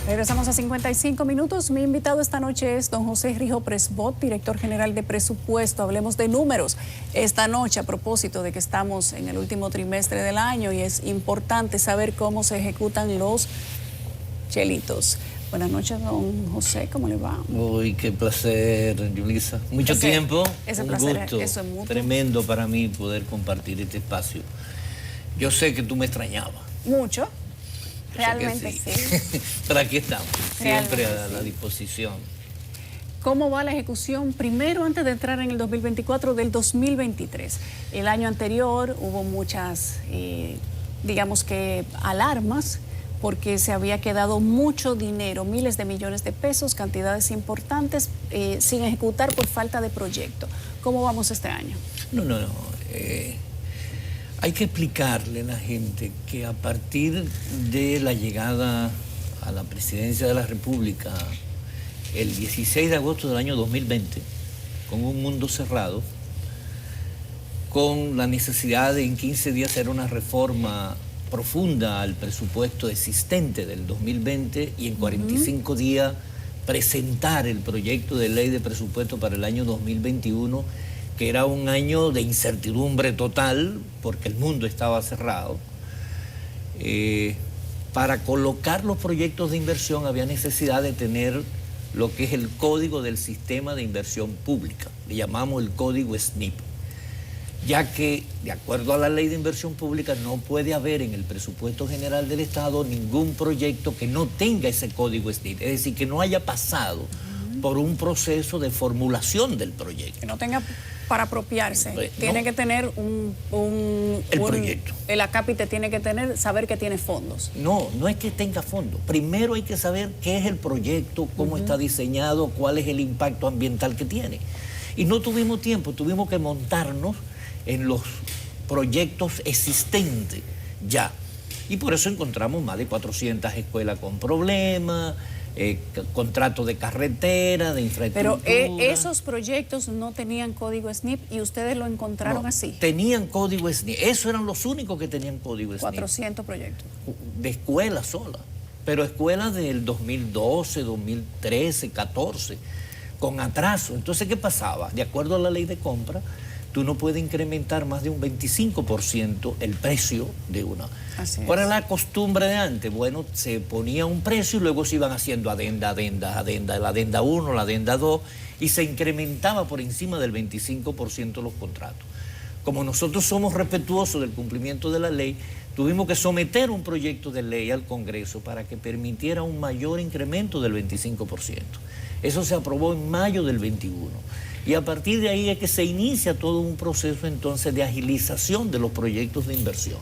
Regresamos a 55 minutos. Mi invitado esta noche es don José Rijo Presbot, director general de presupuesto. Hablemos de números esta noche a propósito de que estamos en el último trimestre del año y es importante saber cómo se ejecutan los chelitos. Buenas noches, don José, ¿cómo le va? Uy, qué placer, Yulisa. Mucho tiempo, ese un placer, gusto eso es mutuo. Tremendo para mí poder compartir este espacio. Yo sé que tú me extrañabas. Mucho. Realmente sí. Pero aquí estamos, siempre Realmente a la disposición. ¿Cómo va la ejecución? Primero, antes de entrar en el 2024, del 2023. El año anterior hubo muchas, digamos que, alarmas, porque se había quedado mucho dinero, miles de millones de pesos, cantidades importantes, sin ejecutar por falta de proyecto. ¿Cómo vamos este año? No. Hay que explicarle a la gente que a partir de la llegada a la presidencia de la República el 16 de agosto del año 2020, con un mundo cerrado, con la necesidad de en 15 días hacer una reforma profunda al presupuesto existente del 2020 y en 45 días presentar el proyecto de ley de presupuesto para el año 2021, que era un año de incertidumbre total, porque el mundo estaba cerrado. Para colocar los proyectos de inversión había necesidad de tener lo que es el código del sistema de inversión pública, le llamamos el código SNIP, ya que, de acuerdo a la ley de inversión pública, no puede haber en el presupuesto general del Estado ningún proyecto que no tenga ese código SNIP, es decir, que no haya pasado por un proceso de formulación del proyecto. Que no tenga para apropiarse, tiene que tener el proyecto. El acápite tiene que tener, saber que tiene fondos. No es que tenga fondos. Primero hay que saber qué es el proyecto, cómo está diseñado, cuál es el impacto ambiental que tiene. Y no tuvimos tiempo, tuvimos que montarnos en los proyectos existentes ya. Y por eso encontramos más de 400 escuelas con problemas, contratos de carretera, de infraestructura. Pero esos proyectos no tenían código SNIP y ustedes lo encontraron así. Tenían código SNIP, esos eran los únicos que tenían código SNIP. 400 proyectos. De escuelas solas, pero escuelas del 2012, 2013, 14, con atraso. Entonces, ¿qué pasaba? De acuerdo a la ley de compra, tú no puedes incrementar más de un 25% el precio de una. ¿Cuál era la costumbre de antes? Bueno, se ponía un precio y luego se iban haciendo adenda, la adenda 1, la adenda 2, y se incrementaba por encima del 25% los contratos. Como nosotros somos respetuosos del cumplimiento de la ley, tuvimos que someter un proyecto de ley al Congreso para que permitiera un mayor incremento del 25%. Eso se aprobó en mayo del 21. Y a partir de ahí es que se inicia todo un proceso entonces de agilización de los proyectos de inversión.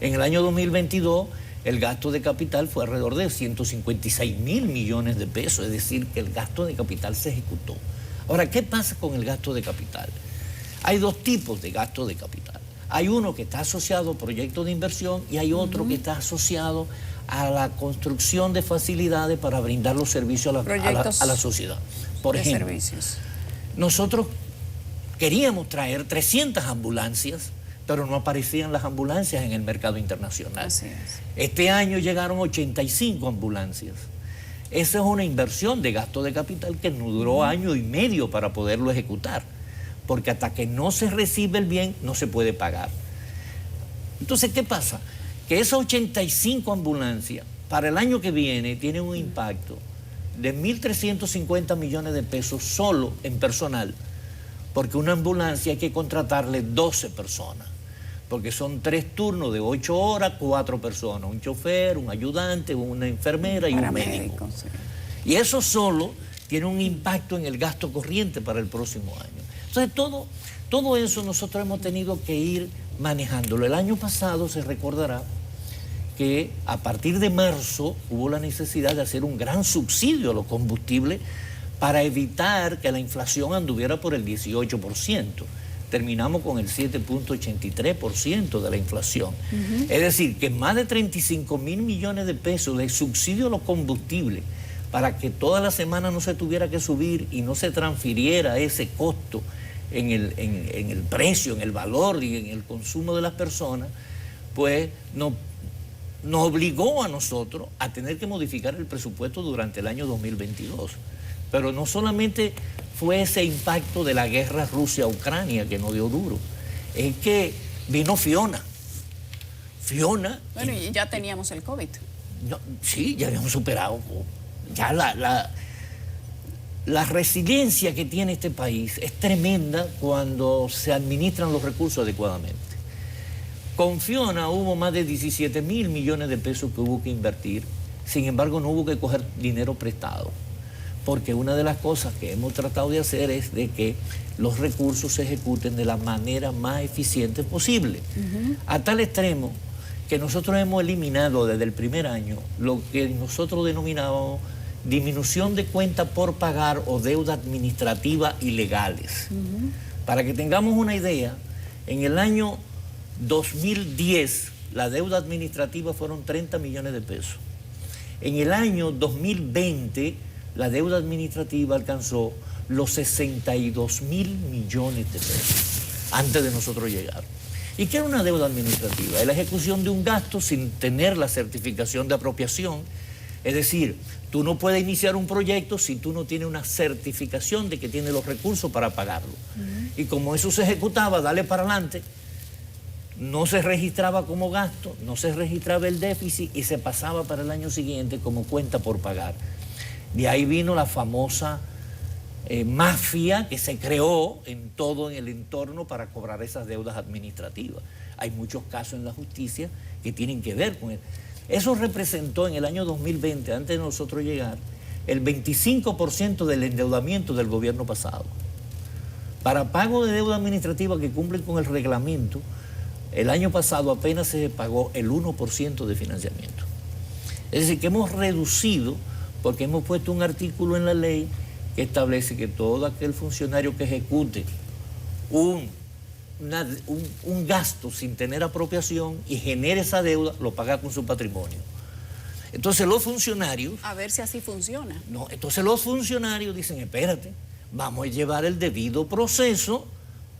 En el año 2022 el gasto de capital fue alrededor de 156.000 millones de pesos, es decir, que el gasto de capital se ejecutó. Ahora, ¿qué pasa con el gasto de capital? Hay dos tipos de gasto de capital. Hay uno que está asociado a proyectos de inversión y hay otro que está asociado a la construcción de facilidades para brindar los servicios a la sociedad. Por ejemplo, nosotros queríamos traer 300 ambulancias, pero no aparecían las ambulancias en el mercado internacional. Así es. Este año llegaron 85 ambulancias. Esa es una inversión de gasto de capital que nos duró año y medio para poderlo ejecutar, porque hasta que no se recibe el bien no se puede pagar. Entonces, ¿qué pasa? Que esas 85 ambulancias para el año que viene tienen un impacto de 1.350 millones de pesos solo en personal, porque una ambulancia hay que contratarle 12 personas, porque son 3 turnos de 8 horas, 4 personas, un chofer, un ayudante, una enfermera y un médico. Sí. Y eso solo tiene un impacto en el gasto corriente para el próximo año. Entonces todo eso nosotros hemos tenido que ir manejándolo. El año pasado se recordará que a partir de marzo hubo la necesidad de hacer un gran subsidio a los combustibles para evitar que la inflación anduviera por el 18%. Terminamos con el 7.83% de la inflación. Es decir, que más de 35.000 millones de pesos de subsidio a los combustibles para que toda la semana no se tuviera que subir y no se transfiriera ese costo en el precio, en el valor y en el consumo de las personas, pues no nos obligó a nosotros a tener que modificar el presupuesto durante el año 2022. Pero no solamente fue ese impacto de la guerra Rusia-Ucrania que nos dio duro, es que vino Fiona. Bueno, y ya teníamos el COVID. No, sí, ya habíamos superado. Ya la resiliencia que tiene este país es tremenda cuando se administran los recursos adecuadamente. Con Fiona hubo más de 17.000 millones de pesos que hubo que invertir. Sin embargo, no hubo que coger dinero prestado. Porque una de las cosas que hemos tratado de hacer es de que los recursos se ejecuten de la manera más eficiente posible. A tal extremo que nosotros hemos eliminado desde el primer año lo que nosotros denominábamos disminución de cuenta por pagar o deuda administrativa ilegales. Para que tengamos una idea, en el año 2010 la deuda administrativa fueron 30 millones de pesos. En el año 2020 la deuda administrativa alcanzó los 62.000 millones de pesos antes de nosotros llegar. ¿Y qué era una deuda administrativa? Es la ejecución de un gasto sin tener la certificación de apropiación. Es decir, tú no puedes iniciar un proyecto si tú no tienes una certificación de que tienes los recursos para pagarlo. Y como eso se ejecutaba, dale para adelante, no se registraba como gasto, no se registraba el déficit y se pasaba para el año siguiente como cuenta por pagar. De ahí vino la famosa mafia que se creó en todo el entorno para cobrar esas deudas administrativas. Hay muchos casos en la justicia que tienen que ver con eso. Eso representó en el año 2020, antes de nosotros llegar, el 25% del endeudamiento del gobierno pasado. Para pago de deuda administrativa que cumplen con el reglamento, el año pasado apenas se pagó el 1% de financiamiento. Es decir, que hemos reducido, porque hemos puesto un artículo en la ley que establece que todo aquel funcionario que ejecute un gasto sin tener apropiación y genere esa deuda, lo paga con su patrimonio. Entonces los funcionarios... A ver si así funciona. No, entonces los funcionarios dicen, espérate, vamos a llevar el debido proceso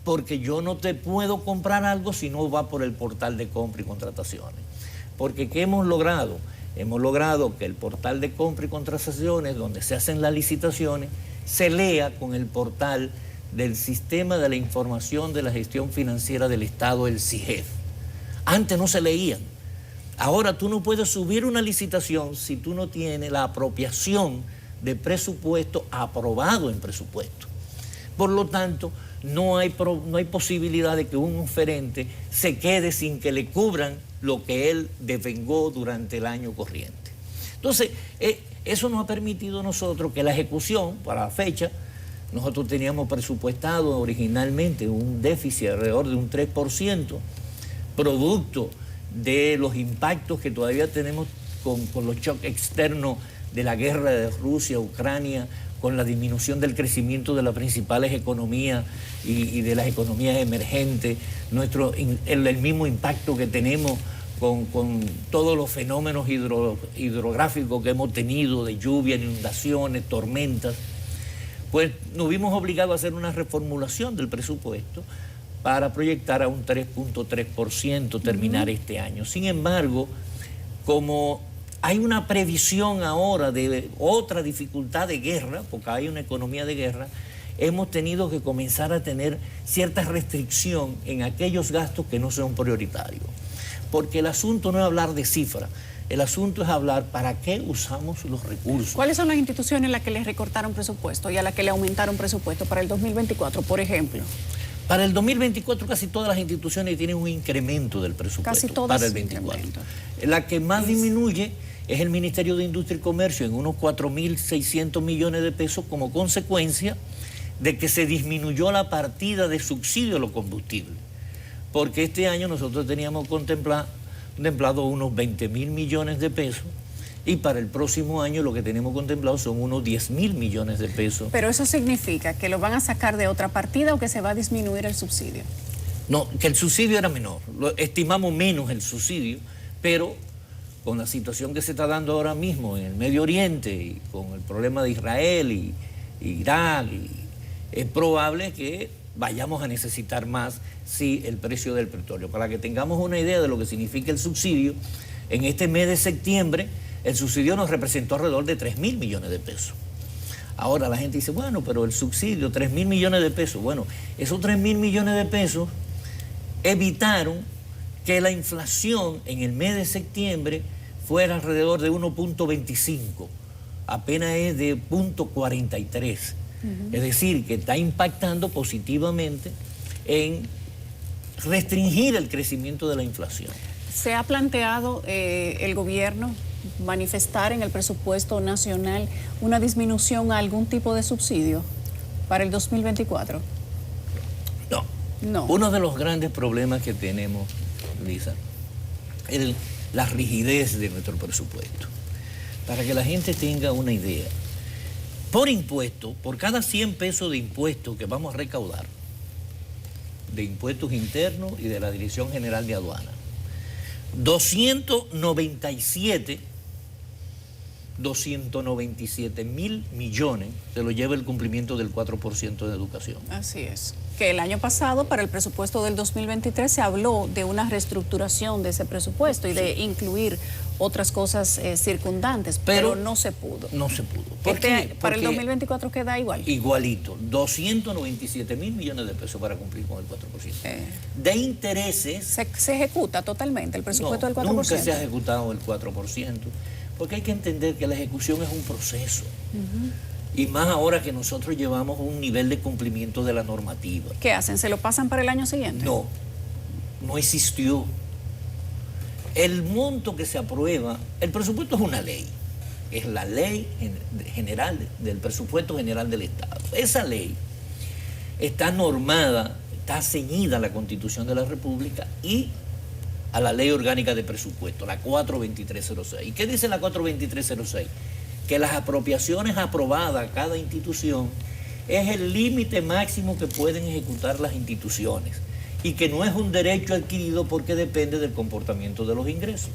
porque yo no te puedo comprar algo si no va por el portal de compra y contrataciones. Porque ¿qué hemos logrado? Hemos logrado que el portal de compra y contrataciones, donde se hacen las licitaciones, se lea con el portal del Sistema de la Información de la Gestión Financiera del Estado, el SIGEF. Antes no se leían. Ahora tú no puedes subir una licitación si tú no tienes la apropiación de presupuesto aprobado en presupuesto. Por lo tanto, no hay posibilidad de que un oferente se quede sin que le cubran lo que él devengó durante el año corriente. Entonces, eso nos ha permitido a nosotros que la ejecución, para la fecha, nosotros teníamos presupuestado originalmente un déficit alrededor de un 3%, producto de los impactos que todavía tenemos con los shocks externos de la guerra de Rusia, Ucrania, con la disminución del crecimiento de las principales economías y de las economías emergentes, el mismo impacto que tenemos con todos los fenómenos hidrográficos que hemos tenido, de lluvia, inundaciones, tormentas, pues nos vimos obligados a hacer una reformulación del presupuesto para proyectar a un 3.3% terminar este año. Sin embargo, como hay una previsión ahora de otra dificultad de guerra, porque hay una economía de guerra, hemos tenido que comenzar a tener cierta restricción en aquellos gastos que no son prioritarios. Porque el asunto no es hablar de cifras, el asunto es hablar para qué usamos los recursos. ¿Cuáles son las instituciones a las que les recortaron presupuesto y a las que le aumentaron presupuesto para el 2024, por ejemplo? Para el 2024 casi todas las instituciones tienen un incremento del presupuesto. Casi todas para el 24. La que más disminuye es el Ministerio de Industria y Comercio en unos 4.600 millones de pesos como consecuencia de que se disminuyó la partida de subsidio a los combustibles. Porque este año nosotros teníamos contemplado unos 20.000 millones de pesos y para el próximo año lo que tenemos contemplado son unos 10.000 millones de pesos. ¿Pero eso significa que lo van a sacar de otra partida o que se va a disminuir el subsidio? No, que el subsidio era menor, estimamos menos el subsidio, pero con la situación que se está dando ahora mismo en el Medio Oriente y con el problema de Israel y Irak, es probable que vayamos a necesitar más si el precio del petróleo. Para que tengamos una idea de lo que significa el subsidio, En este mes de septiembre, el subsidio nos representó alrededor de 3.000 millones de pesos. Ahora la gente dice, bueno, pero el subsidio, 3.000 millones de pesos. Bueno, esos 3.000 millones de pesos evitaron que la inflación en el mes de septiembre fuera alrededor de 1.25, apenas es de 0.43. Es decir, que está impactando positivamente en restringir el crecimiento de la inflación. ¿Se ha planteado el gobierno manifestar en el presupuesto nacional una disminución a algún tipo de subsidio para el 2024? No. No. Uno de los grandes problemas que tenemos, Lisa, es la rigidez de nuestro presupuesto. Para que la gente tenga una idea, por impuesto, por cada 100 pesos de impuestos que vamos a recaudar, de impuestos internos y de la Dirección General de Aduana, 297 mil millones se lo lleva el cumplimiento del 4% de educación. Así es. Que el año pasado, para el presupuesto del 2023, se habló de una reestructuración de ese presupuesto y de incluir otras cosas circundantes, pero no se pudo. No se pudo. ¿Por qué? Para el 2024 queda igual. Igualito, 297 mil millones de pesos para cumplir con el 4%. De intereses... Se ejecuta totalmente el presupuesto del 4%. Nunca se ha ejecutado el 4%, porque hay que entender que la ejecución es un proceso. Y más ahora que nosotros llevamos un nivel de cumplimiento de la normativa. ¿Qué hacen? ¿Se lo pasan para el año siguiente? No, no existió. El monto que se aprueba, el presupuesto es una ley, es la ley general del presupuesto general del Estado. Esa ley está normada, está ceñida a la Constitución de la República y a la Ley Orgánica de Presupuesto, la 42306. ¿Y qué dice la 42306? Que las apropiaciones aprobadas a cada institución es el límite máximo que pueden ejecutar las instituciones y que no es un derecho adquirido porque depende del comportamiento de los ingresos.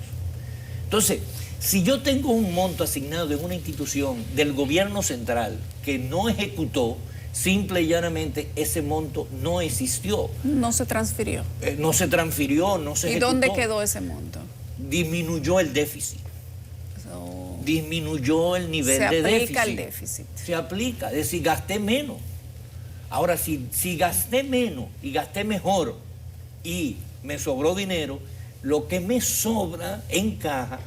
Entonces, si yo tengo un monto asignado en una institución del gobierno central que no ejecutó, simple y llanamente ese monto no existió. No se transfirió. No se transfirió, no se ejecutó. ¿Y dónde quedó ese monto? Disminuyó el déficit. Disminuyó el nivel de déficit. Se aplica el déficit. Se aplica, es decir, gasté menos. Ahora, si gasté menos y gasté mejor y me sobró dinero, lo que me sobra en caja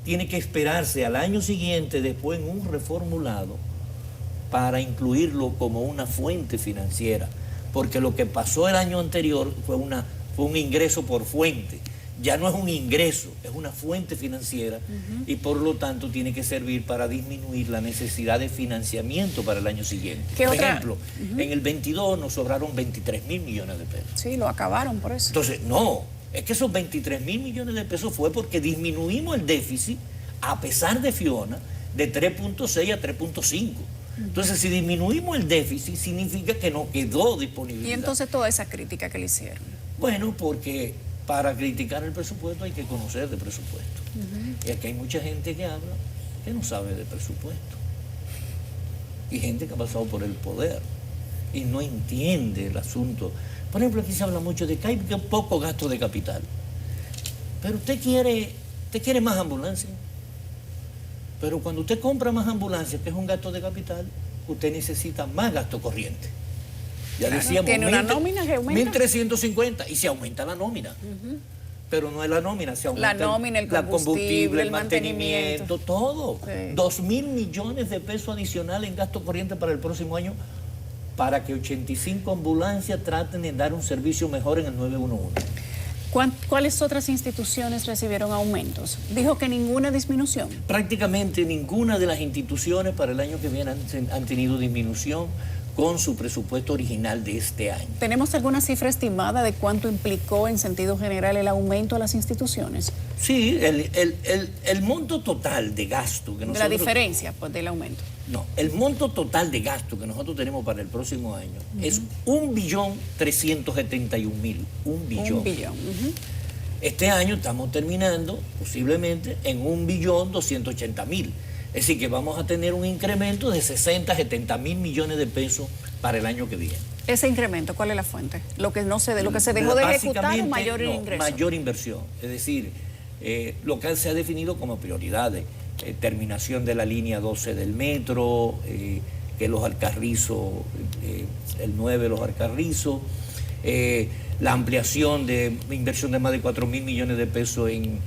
tiene que esperarse al año siguiente, después en un reformulado, para incluirlo como una fuente financiera. Porque lo que pasó el año anterior fue un ingreso por fuente. Ya no es un ingreso, es una fuente financiera y por lo tanto tiene que servir para disminuir la necesidad de financiamiento para el año siguiente. Por ejemplo, en el 22 nos sobraron 23.000 millones de pesos. Sí, lo acabaron por eso. Entonces, no, es que esos 23.000 millones de pesos fue porque disminuimos el déficit, a pesar de Fiona, de 3.6 a 3.5. Entonces, si disminuimos el déficit, significa que no quedó disponibilidad. Y entonces toda esa crítica que le hicieron. Bueno, porque para criticar el presupuesto hay que conocer de presupuesto. Y aquí hay mucha gente que habla que no sabe de presupuesto. Y gente que ha pasado por el poder y no entiende el asunto. Por ejemplo, aquí se habla mucho de que hay poco gasto de capital. Pero usted quiere más ambulancias. Pero cuando usted compra más ambulancias, que es un gasto de capital, usted necesita más gasto corriente. Ya decíamos, tiene una nómina que aumenta. 1.350 y se aumenta la nómina. Pero no es la nómina, se aumenta la nómina, el combustible, el mantenimiento, todo. Sí. 2.000 millones de pesos adicionales en gasto corriente para el próximo año para que 85 ambulancias traten de dar un servicio mejor en el 911. ¿Cuáles otras instituciones recibieron aumentos? Dijo que ninguna disminución. Prácticamente ninguna de las instituciones para el año que viene han tenido disminución con su presupuesto original de este año. ¿Tenemos alguna cifra estimada de cuánto implicó en sentido general el aumento a las instituciones? Sí, el monto total de gasto que nosotros... La diferencia pues, del aumento. No, el monto total de gasto que nosotros tenemos para el próximo año es 1.371.000. 1 billón. 1 billón. Este año estamos terminando posiblemente en 1.280.000. Es decir, que vamos a tener un incremento de 60, 70 mil millones de pesos para el año que viene. ¿Ese incremento cuál es la fuente? Lo que se dejó de ejecutar o mayor ingreso. Mayor inversión. Es decir, lo que se ha definido como prioridades. Terminación de la línea 12 del metro, que Los Alcarrizos, el 9 Los Alcarrizos, la ampliación de inversión de más de 4.000 millones de pesos en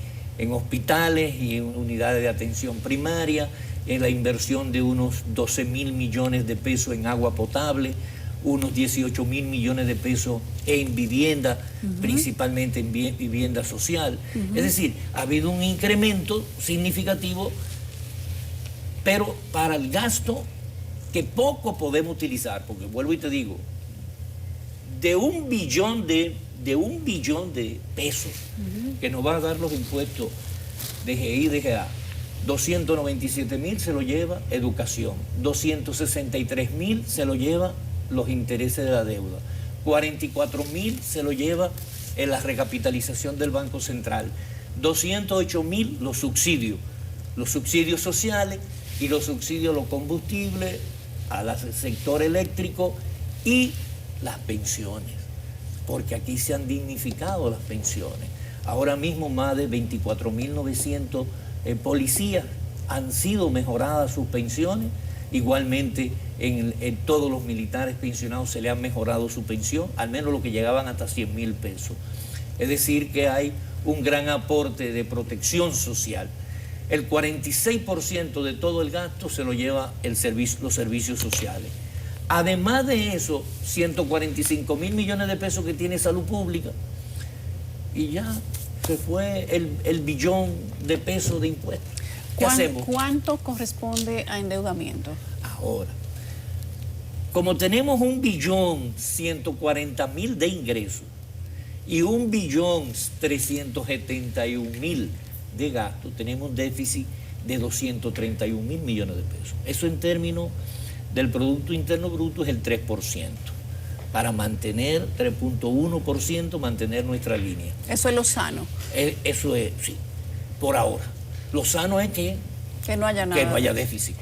hospitales y en unidades de atención primaria, en la inversión de unos 12.000 millones de pesos en agua potable, unos 18.000 millones de pesos en vivienda, principalmente en vivienda social. Es decir, ha habido un incremento significativo, pero para el gasto que poco podemos utilizar, porque vuelvo y te digo, de un billón de pesos que nos van a dar los impuestos de GI y DGA, 297.000 se lo lleva educación, 263.000 se lo lleva los intereses de la deuda, 44.000 se lo lleva en la recapitalización del Banco Central, 208.000 los subsidios sociales y los subsidios a los combustibles, al sector eléctrico y las pensiones, porque aquí se han dignificado las pensiones. Ahora mismo más de 24.900 policías han sido mejoradas sus pensiones. Igualmente en todos los militares pensionados se le han mejorado su pensión, al menos lo que llegaban hasta 100.000 pesos. Es decir, que hay un gran aporte de protección social. El 46% de todo el gasto se lo lleva los servicios sociales. Además de eso, 145.000 millones de pesos que tiene salud pública, y ya se fue el billón de pesos de impuestos. ¿Qué hacemos? ¿Cuánto corresponde a endeudamiento? Ahora, como tenemos 1.140.000 de ingresos y 1.371.000 de gastos, tenemos un déficit de 231.000 millones de pesos. Eso en términos del Producto Interno Bruto es el 3%. Para mantener 3.1%, mantener nuestra línea. Eso es lo sano. Eso es, sí, por ahora. Lo sano es que no haya nada. Que no haya déficit.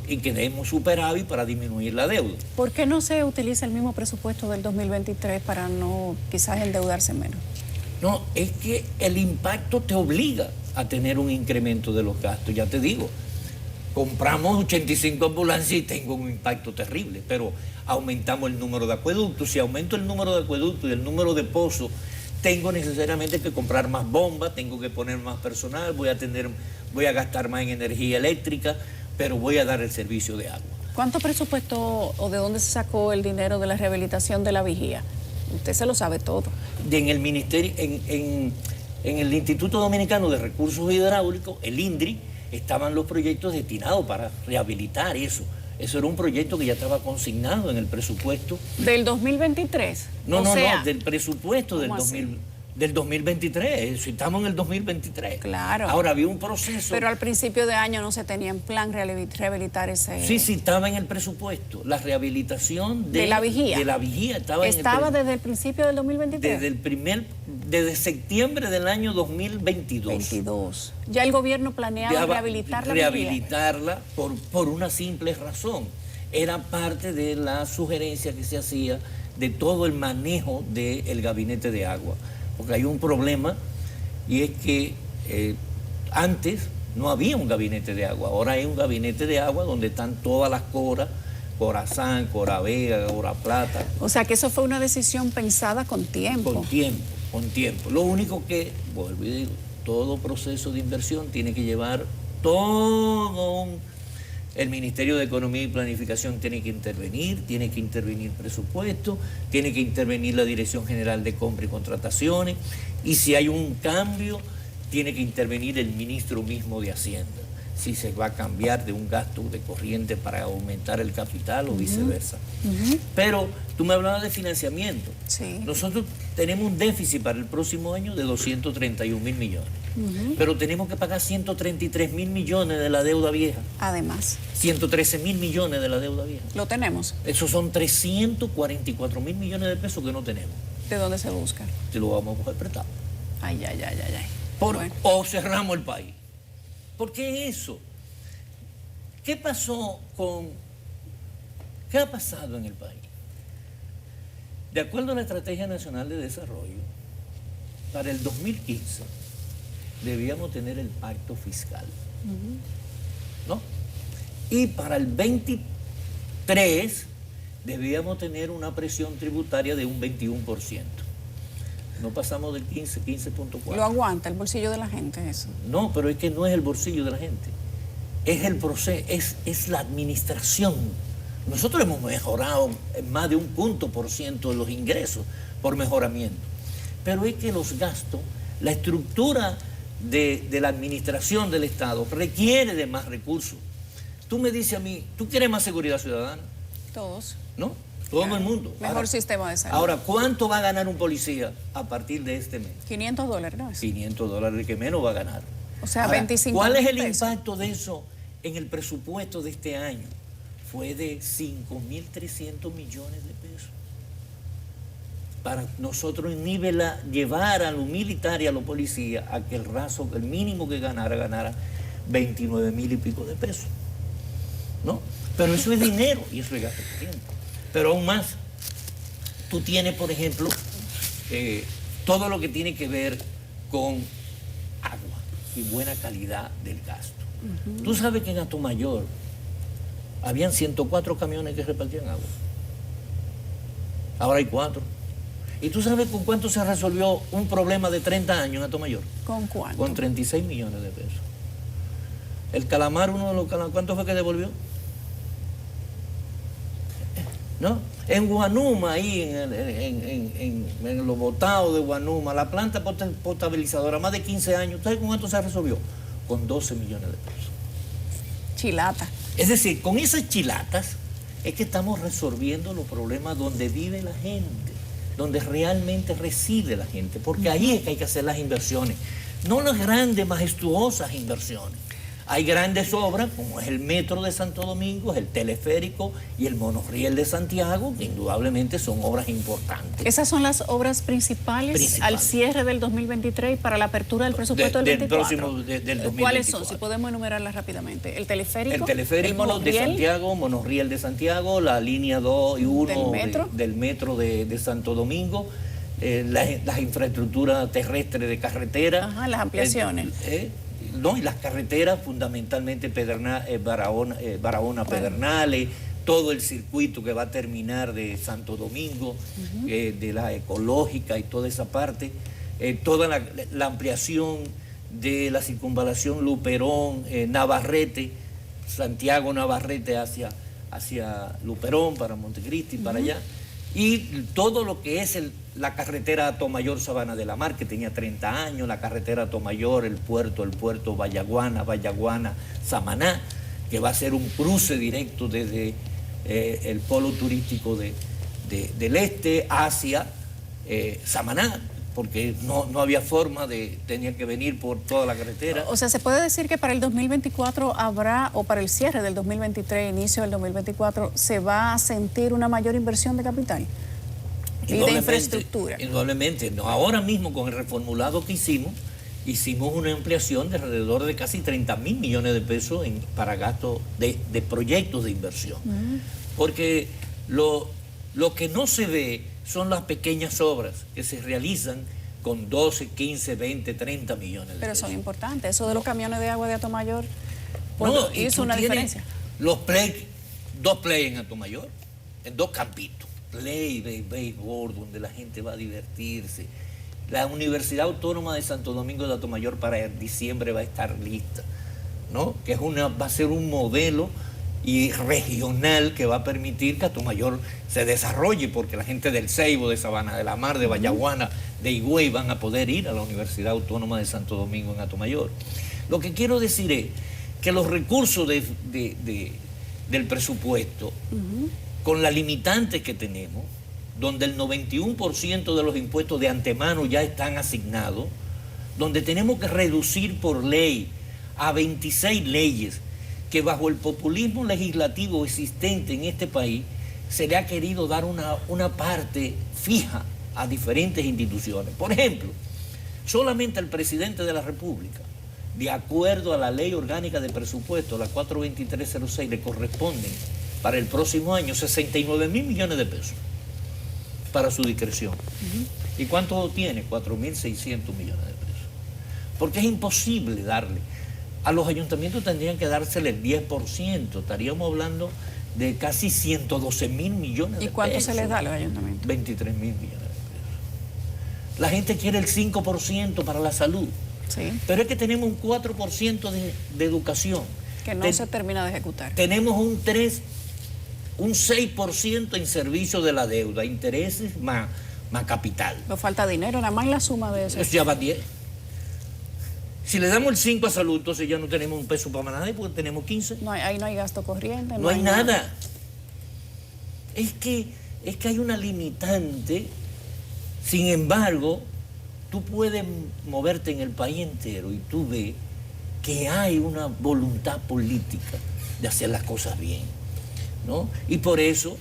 Y que demos superávit para disminuir la deuda. ¿Por qué no se utiliza el mismo presupuesto del 2023 para no quizás endeudarse menos? No, es que el impacto te obliga a tener un incremento de los gastos. Ya te digo, compramos 85 ambulancias y tengo un impacto terrible, pero aumentamos el número de acueductos. Si aumento el número de acueductos y el número de pozos, tengo necesariamente que comprar más bombas, tengo que poner más personal, voy a gastar más en energía eléctrica, pero voy a dar el servicio de agua. ¿Cuánto presupuesto o de dónde se sacó el dinero de la rehabilitación de la vigía? Usted se lo sabe todo. En el ministerio, en el Instituto Dominicano de Recursos Hidráulicos, el INDRI, estaban los proyectos destinados para rehabilitar eso. Eso era un proyecto que ya estaba consignado en el presupuesto. ¿Del 2023? No, del presupuesto del 2023. Estamos en el 2023. Claro. Ahora había un proceso. Pero al principio de año no se tenía en plan rehabilitar ese. Sí, estaba en el presupuesto. La rehabilitación de la vigía. De la vigía estaba desde el principio del 2023. Desde septiembre del año 2022. Ya el gobierno planeaba rehabilitar la vigía. Rehabilitarla por una simple razón. Era parte de la sugerencia que se hacía de todo el manejo del gabinete de agua. Porque hay un problema, y es que antes no había un gabinete de agua. Ahora hay un gabinete de agua donde están todas las coras, Corazán, Cora Vega, Cora Plata. O sea que eso fue una decisión pensada con tiempo. Con tiempo. Lo único que, vuelvo y digo, todo proceso de inversión tiene que llevar el Ministerio de Economía y Planificación tiene que intervenir presupuesto, tiene que intervenir la Dirección General de Compra y Contrataciones, y si hay un cambio, tiene que intervenir el ministro mismo de Hacienda, si se va a cambiar de un gasto de corriente para aumentar el capital o viceversa. Pero tú me hablabas de financiamiento. Sí. Nosotros tenemos un déficit para el próximo año de 231.000 millones. Pero tenemos que pagar 133.000 millones de la deuda vieja. Además. 113.000 millones de la deuda vieja. Lo tenemos. Esos son 344.000 millones de pesos que no tenemos. ¿De dónde se busca? Se lo vamos a coger prestado. Ay. O cerramos el país. ¿Por qué eso? ¿Qué ha pasado en el país? De acuerdo a la Estrategia Nacional de Desarrollo, para el 2015, debíamos tener el pacto fiscal, ¿no? Y para el 23 debíamos tener una presión tributaria de un 21%. No pasamos del 15.4. ¿Lo aguanta el bolsillo de la gente eso? No, pero es que no es el bolsillo de la gente. Es el proceso, es la administración. Nosotros hemos mejorado más de 1% de los ingresos por mejoramiento. Pero es que los gastos, la estructura de la administración del Estado requiere de más recursos. Tú me dices a mí, ¿tú quieres más seguridad ciudadana? Todos. ¿No? Todo el mundo. Mejor Ahora, sistema de salud. Ahora, ¿cuánto va a ganar un policía a partir de este mes? $500, ¿no? $500 que menos va a ganar. O sea, Ahora, 25 ¿cuál es el pesos? impacto de eso en el presupuesto de este año? Fue de 5.300 millones de pesos. Para nosotros llevar a los militares y a los policías a que el mínimo que ganara 29.000 y pico de pesos. ¿No? Pero eso es dinero y eso es gasto de tiempo. Pero aún más, tú tienes, por ejemplo, todo lo que tiene que ver con agua y buena calidad del gasto. Tú sabes que en Atomayor habían 104 camiones que repartían agua. Ahora hay 4. ¿Y tú sabes con cuánto se resolvió un problema de 30 años en Atomayor? ¿Con cuánto? Con 36 millones de pesos. El Calamar, uno de los Calamar, ¿cuánto fue que devolvió? ¿No? En Guanuma, ahí en los botados de Guanuma, la planta potabilizadora, más de 15 años, ¿sabes con cuánto se resolvió? Con 12 millones de pesos. Chilata. Es decir, con esas chilatas es que estamos resolviendo los problemas donde vive la gente, donde realmente reside la gente, porque ahí es que hay que hacer las inversiones, no las grandes, majestuosas inversiones. Hay grandes obras, como es el metro de Santo Domingo, el teleférico y el monorriel de Santiago, que indudablemente son obras importantes. Esas son las obras principales al cierre del 2023 y para la apertura del presupuesto del 24. Del 2024. ¿Cuáles son? Si podemos enumerarlas rápidamente. El teleférico, el monorriel, de Santiago, monorriel de Santiago, la línea 2 y 1 del metro de Santo Domingo, las infraestructuras terrestres de carretera. Ajá, las ampliaciones. No, y las carreteras, fundamentalmente Barahona, Pedernales, todo el circuito que va a terminar de Santo Domingo, de la ecológica y toda esa parte, toda la ampliación de la circunvalación Luperón, Navarrete, Santiago Navarrete hacia Luperón, para Montecristi, para allá, y todo lo que es la carretera Atomayor Sabana de la Mar, que tenía 30 años, la carretera Atomayor, el puerto Vallaguana, Samaná, que va a ser un cruce directo desde el polo turístico del este hacia Samaná, porque no había forma tenía que venir por toda la carretera. O sea, ¿se puede decir que para el 2024 habrá, o para el cierre del 2023, inicio del 2024, se va a sentir una mayor inversión de capital y de infraestructura? Indudablemente. No, ahora mismo con el reformulado que hicimos una ampliación de alrededor de casi 30.000 millones de pesos para gastos de proyectos de inversión. Porque lo que no se ve son las pequeñas obras que se realizan con 12, 15, 20, 30 millones de pesos. Pero son importantes. Eso de los camiones de agua de Atomayor hizo una diferencia. Dos play en Atomayor, en 2 campitos. Play de béisbol, donde la gente va a divertirse. La Universidad Autónoma de Santo Domingo de Atomayor para diciembre va a estar lista, ¿no? Que va a ser un modelo y regional que va a permitir que Atomayor se desarrolle, porque la gente del Ceibo, de Sabana de la Mar, de Vallaguana, de Higüey van a poder ir a la Universidad Autónoma de Santo Domingo en Atomayor. Lo que quiero decir es que los recursos del presupuesto, con la limitante que tenemos, donde el 91% de los impuestos de antemano ya están asignados, donde tenemos que reducir por ley a 26 leyes, que bajo el populismo legislativo existente en este país se le ha querido dar una parte fija a diferentes instituciones. Por ejemplo, solamente al presidente de la República, de acuerdo a la Ley Orgánica de Presupuesto, la 42306, le corresponden para el próximo año 69.000 millones de pesos para su discreción. ¿Y cuánto tiene? 4.600 millones de pesos. porque es imposible darle. A los ayuntamientos tendrían que dársele el 10%, estaríamos hablando de casi 112.000 millones de pesos. ¿Y cuánto se les da a los ayuntamientos? 23.000 millones de pesos. La gente quiere el 5% para la salud, Sí. pero es que tenemos un 4% de educación. Que no se termina de ejecutar. Tenemos un 6% en servicio de la deuda, intereses más capital. No falta dinero, nada más la suma de eso. Eso ya va 10. Si le damos el 5 a salud, entonces ya no tenemos un peso para nadie porque tenemos 15. No hay, ahí no hay gasto corriente. No hay nada. Es que hay una limitante. Sin embargo, tú puedes moverte en el país entero y tú ves que hay una voluntad política de hacer las cosas bien, ¿no? Y por eso,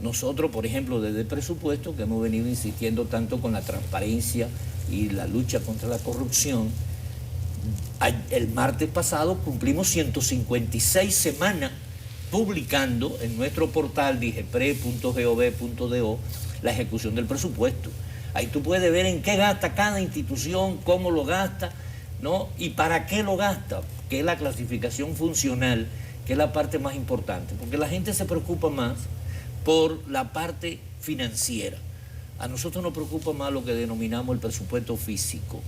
nosotros, por ejemplo, desde el presupuesto, que hemos venido insistiendo tanto con la transparencia y la lucha contra la corrupción, el martes pasado cumplimos 156 semanas publicando en nuestro portal digepre.gov.do la ejecución del presupuesto. Ahí tú puedes ver en qué gasta cada institución, cómo lo gasta, ¿no? Y para qué lo gasta, que es la clasificación funcional, que es la parte más importante, porque la gente se preocupa más por la parte financiera. A nosotros nos preocupa más lo que denominamos el presupuesto físico.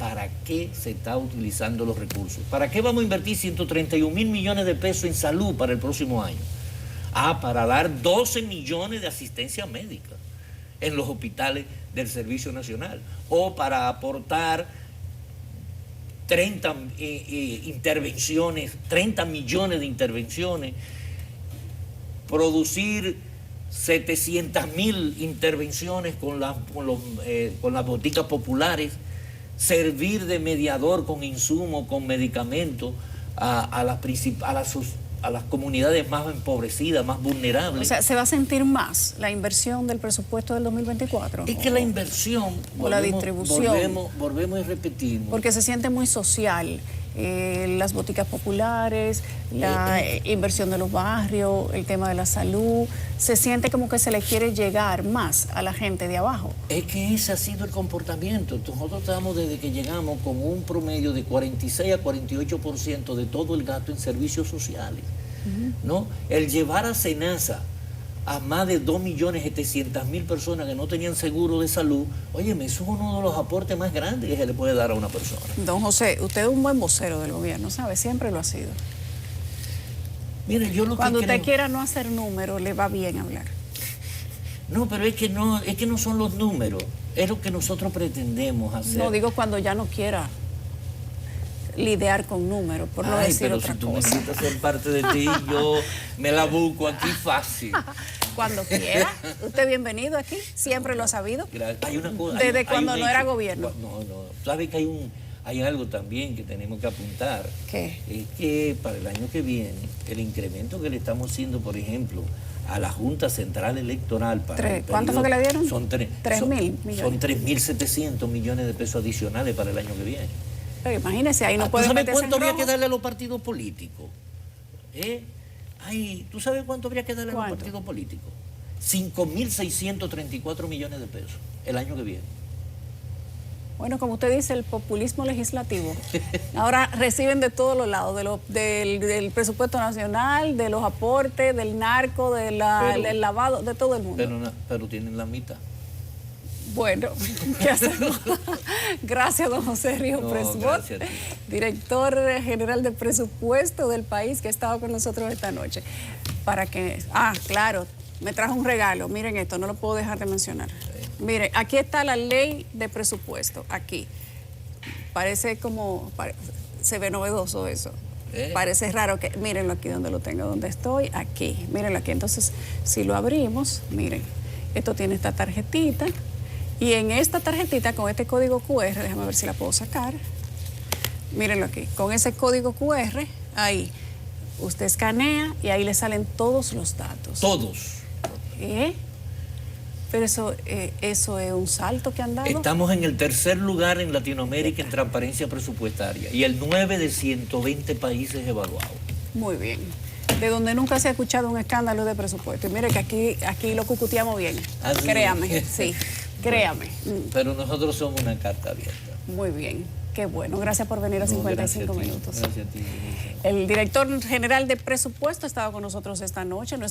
¿Para qué se está utilizando los recursos? ¿Para qué vamos a invertir 131.000 millones de pesos en salud para el próximo año? Para dar 12 millones de asistencia médica en los hospitales del Servicio Nacional, o para aportar 30 millones de intervenciones, producir 700.000 intervenciones con las boticas populares, servir de mediador con insumos, con medicamentos a las comunidades más empobrecidas, más vulnerables. O sea, ¿se va a sentir más la inversión del presupuesto del 2024? Es que la inversión, o la distribución. Volvemos y repetimos. Porque se siente muy social. Las boticas populares, la inversión de los barrios, el tema de la salud, se siente como que se le quiere llegar más a la gente de abajo. Es que ese ha sido el comportamiento. Nosotros estamos desde que llegamos con un promedio de 46 a 48% de todo el gasto en servicios sociales, ¿no? El llevar a SENASA a más de 2.700.000 personas que no tenían seguro de salud, óyeme, eso es uno de los aportes más grandes que se le puede dar a una persona. Don José, usted es un buen vocero del gobierno, ¿sabe? Siempre lo ha sido. Mire, yo lo Cuando que usted creo... quiera no hacer números, le va bien hablar. No, pero es que no son los números, es lo que nosotros pretendemos hacer. No, digo cuando ya no quiera lidiar con números, por no decir pero otra si tú cosa. me invitas a ser parte de ti, yo me la busco aquí fácil. Cuando quiera. Usted bienvenido aquí, siempre lo ha sabido. Hay una cosa, Desde cuando no era gobierno. No. ¿Sabe que hay algo también que tenemos que apuntar? ¿Qué? Es que para el año que viene, el incremento que le estamos haciendo, por ejemplo, a la Junta Central Electoral para el ¿Cuánto fue que le dieron? Son 3.000 millones. Son 3.700 millones de pesos adicionales para el año que viene. Pero imagínese, ahí no ¿Tú puede sabes meterse cuánto en habría que rojo? darle a los partidos políticos? ¿Tú sabes cuánto habría que darle a los ¿Cuánto? partidos políticos? 5.634 millones de pesos el año que viene. Bueno, como usted dice, el populismo legislativo. Ahora reciben de todos los lados, del presupuesto nacional, de los aportes, del narco, del lavado, de todo el mundo. Pero tienen la mitad. Bueno, ¿qué hacemos? Gracias, don José Ríos Presbot, gracias a ti. director general de presupuesto del país, que ha estado con nosotros esta noche. Claro, me trajo un regalo. Miren esto, no lo puedo dejar de mencionar. Miren, aquí está la ley de presupuesto, aquí. Se ve novedoso eso. Parece raro que, mírenlo aquí donde lo tengo, donde estoy, aquí, mírenlo aquí. Entonces, si lo abrimos, miren, esto tiene esta tarjetita. Y en esta tarjetita, con este código QR, déjame ver si la puedo sacar. Mírenlo aquí, con ese código QR, ahí, usted escanea y ahí le salen todos los datos. Todos. Pero eso es un salto que han dado. Estamos en el tercer lugar en Latinoamérica en transparencia presupuestaria y el 9 de 120 países evaluados. Muy bien. De donde nunca se ha escuchado un escándalo de presupuesto. Y mire que aquí lo cucuteamos bien. Así Créame, es. sí, créame. Pero nosotros somos una carta abierta. Muy bien, qué bueno. Gracias por venir a 55 minutos. Gracias a ti. El director general de presupuesto estaba con nosotros esta noche.